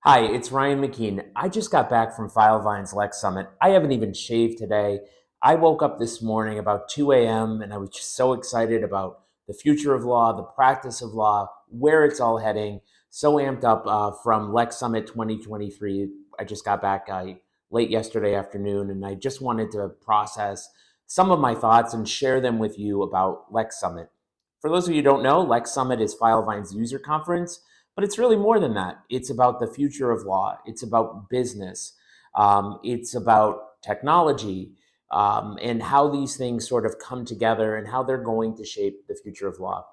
Hi, it's Ryan McKeen. I just got back from Filevine's LEX Summit. I haven't even shaved today. I woke up this morning about 2 a.m. and I was just so excited about the future of law, the practice of law, where it's all heading. So amped up from LEX Summit 2023. I just got back late yesterday afternoon and I just wanted to process some of my thoughts and share them with you about LEX Summit. For those of you who don't know, LEX Summit is Filevine's user conference. But it's really more than that. It's about the future of law. It's about business. It's about technology and how these things sort of come together and how they're going to shape the future of law.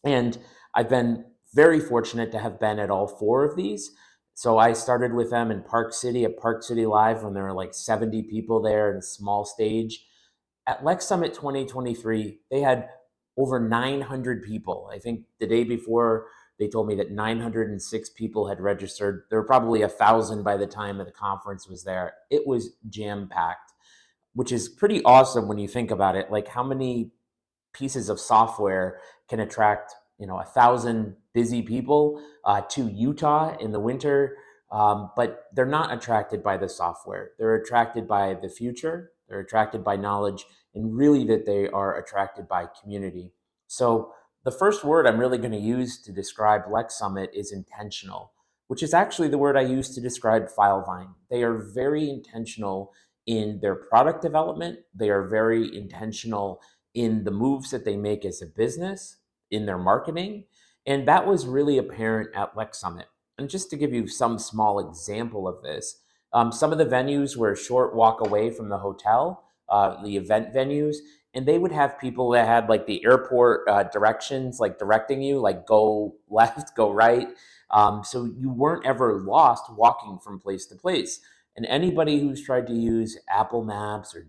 And I've been very fortunate to have been at all four of these. So I started with them in Park City at Park City Live when there were like 70 people there in a small stage. At Lex Summit 2023, they had over 900 people. I think the day before, they told me that 906 people had registered. There were probably 1,000 by the time the conference was there. It was jam packed, which is pretty awesome when you think about it. Like how many pieces of software can attract 1,000 busy people to Utah in the winter, but they're not attracted by the software. They're attracted by the future. They're attracted by knowledge, and really that they are attracted by community. So the first word I'm really going to use to describe Lex Summit is intentional, which is actually the word I use to describe Filevine. They are very intentional in their product development. They are very intentional in the moves that they make as a business, in their marketing. And that was really apparent at Lex Summit. And just to give you some small example of this, some of the venues were a short walk away from the hotel, the event venues, and they would have people that had like the airport directions, like directing you, like go left, go right. So you weren't ever lost walking from place to place. And anybody who's tried to use Apple Maps or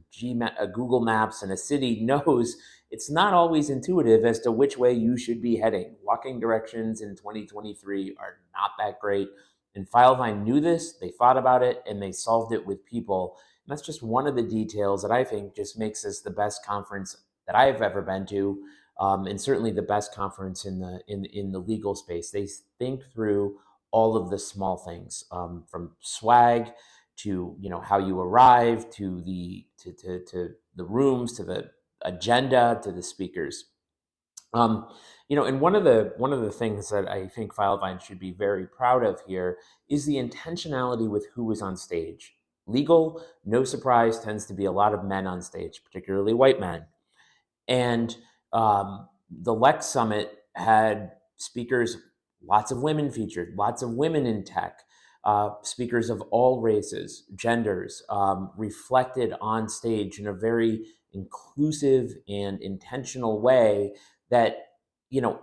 Google Maps in a city knows it's not always intuitive as to which way you should be heading. Walking directions in 2023 are not that great. And Filevine knew this, they thought about it, and they solved it with people. And that's just one of the details that I think just makes this the best conference that I've ever been to, and certainly the best conference in the legal space. They think through all of the small things, from swag to how you arrive to the rooms to the agenda to the speakers. And one of the things that I think Filevine should be very proud of here is the intentionality with who was on stage. Legal, no surprise, tends to be a lot of men on stage, particularly white men. And the Lex Summit had speakers, lots of women featured, lots of women in tech, speakers of all races, genders, reflected on stage in a very inclusive and intentional way that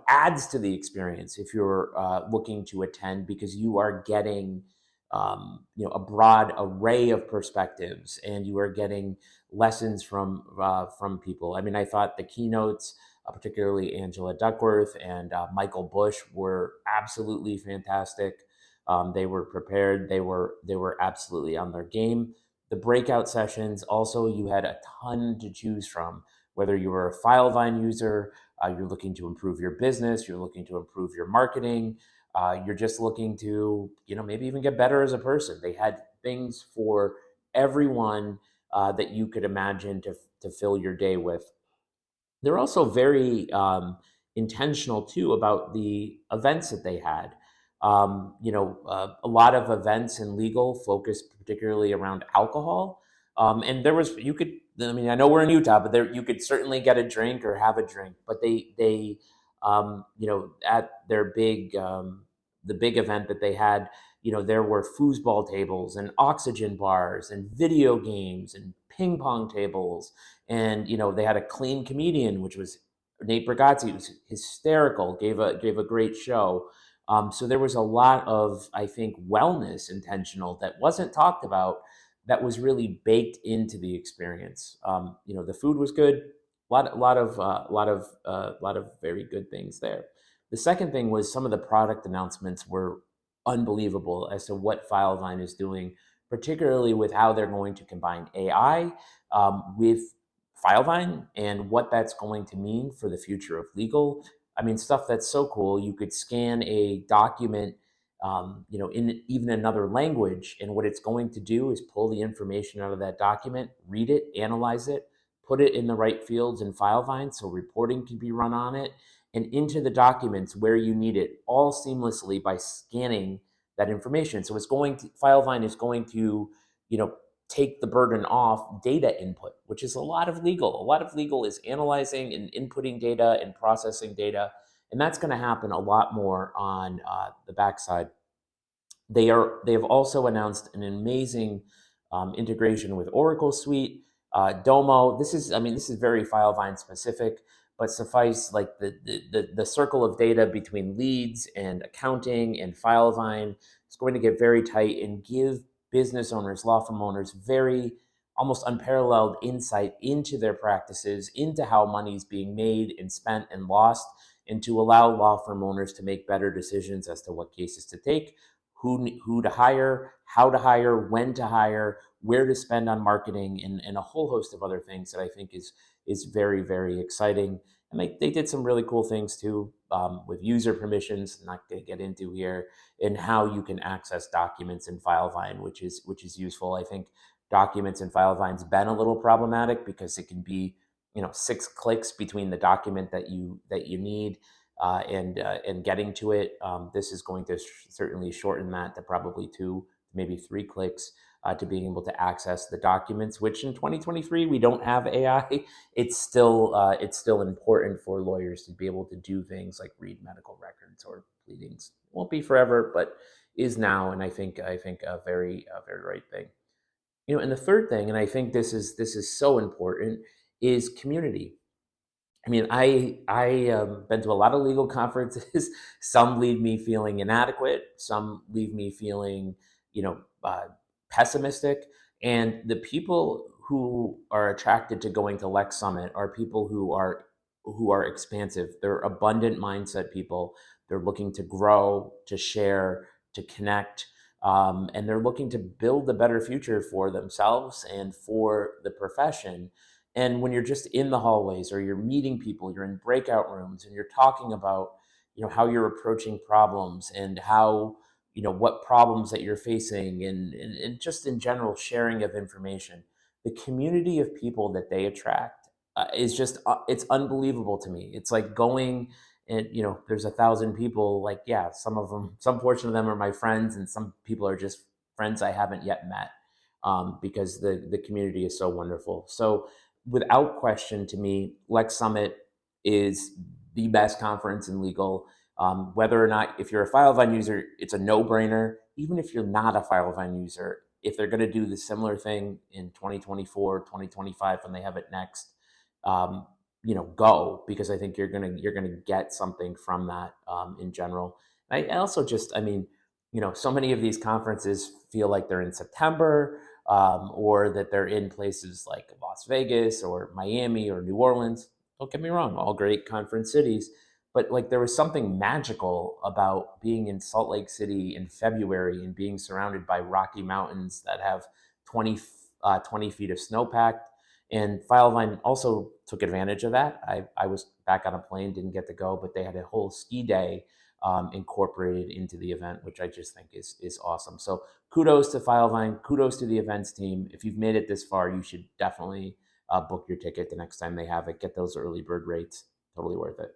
adds to the experience if you're looking to attend, because you are getting a broad array of perspectives, and you are getting lessons from people. I mean, I thought the keynotes, particularly Angela Duckworth and Michael Bush, were absolutely fantastic. They were prepared. They were absolutely on their game. The breakout sessions also, you had a ton to choose from. Whether you were a Filevine user, you're looking to improve your business, you're looking to improve your marketing, you're just looking to, maybe even get better as a person. They had things for everyone that you could imagine to fill your day with. They're also very intentional too about the events that they had. A lot of events in legal focused particularly around alcohol. And there was, you could, I mean, I know we're in Utah, but there you could certainly get a drink or have a drink. But at their the big event that they had, there were foosball tables and oxygen bars and video games and ping pong tables, and they had a clean comedian, which was Nate Bargatze, was hysterical, gave a great show. So there was a lot of, I think, wellness intentional that wasn't talked about, that was really baked into the experience. The food was good, a lot of very good things there. The second thing was some of the product announcements were unbelievable as to what Filevine is doing, particularly with how they're going to combine AI with Filevine and what that's going to mean for the future of legal. I mean, stuff that's so cool. You could scan a document in even another language. And what it's going to do is pull the information out of that document, read it, analyze it, put it in the right fields in Filevine so reporting can be run on it, and into the documents where you need it, all seamlessly by scanning that information. So Filevine is going to, you know, take the burden off data input, which is a lot of legal. A lot of legal is analyzing and inputting data and processing data, and that's going to happen a lot more on the backside. They have also announced an amazing integration with Oracle Suite, Domo. This is very Filevine specific, but suffice like the circle of data between leads and accounting and Filevine is going to get very tight and give business owners, law firm owners, very almost unparalleled insight into their practices, into how money is being made and spent and lost, and to allow law firm owners to make better decisions as to what cases to take, who to hire, how to hire, when to hire, where to spend on marketing, and a whole host of other things that I think is very, very exciting. And they did some really cool things too, with user permissions, not going to get into here, and how you can access documents in Filevine, which is useful. I think documents in Filevine's been a little problematic because it can be 6 clicks between the document that you need and getting to it. This is going to certainly shorten that to probably 2, maybe 3 clicks to being able to access the documents. Which in 2023 we don't have AI. It's still important for lawyers to be able to do things like read medical records or pleadings. Won't be forever, but is now, and I think a very right thing. And the third thing, and I think this is so important, is community. I mean, I been to a lot of legal conferences. Some leave me feeling inadequate. Some leave me feeling, pessimistic. And the people who are attracted to going to Lex Summit are people who are expansive. They're abundant mindset people. They're looking to grow, to share, to connect, and they're looking to build a better future for themselves and for the profession. And when you're just in the hallways or you're meeting people, you're in breakout rooms and you're talking about, how you're approaching problems and how, what problems that you're facing and just in general sharing of information, the community of people that they attract is just, it's unbelievable to me. It's like going and, there's 1,000 people, like, yeah, some portion of them are my friends and some people are just friends I haven't yet met, because the community is so wonderful. So without question, to me, Lex Summit is the best conference in legal. Whether or not, if you're a Filevine user, it's a no-brainer. Even if you're not a Filevine user, if they're going to do the similar thing in 2024, 2025, when they have it next, go, because I think you're gonna get something from that, in general. I also just, so many of these conferences feel like they're in September, or that they're in places like Las Vegas or Miami or New Orleans. Don't get me wrong, all great conference cities, but like there was something magical about being in Salt Lake City in February and being surrounded by Rocky Mountains that have 20 feet of snowpack. And Filevine also took advantage of that. I was back on a plane, didn't get to go, but they had a whole ski day incorporated into the event, which I just think is awesome. So kudos to Filevine, kudos to the events team. If you've made it this far, you should definitely book your ticket the next time they have it. Get those early bird rates. Totally worth it.